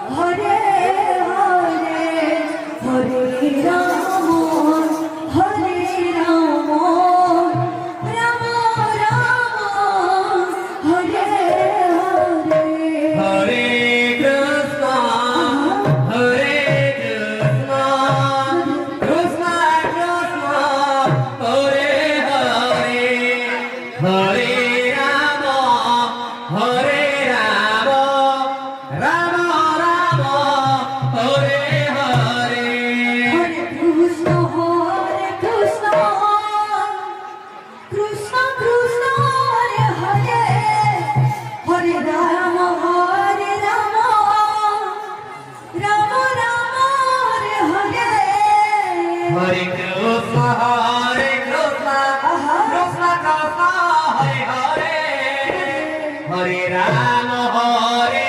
Hare Hare Hare Ram Hare Ram Ram Ram Hare Hare Hare Krishna Hare Krishna Krishna Krishna Hare Hare Hare Ram Hare Ram Ram Ram Hare Hare Hare Krishna Krishna Krishna Hare Hare Hare Ram Ram Ram Hare Hare Hare Krishna Hare Krishna Krishna Krishna Hare Hare Hare Ram Hare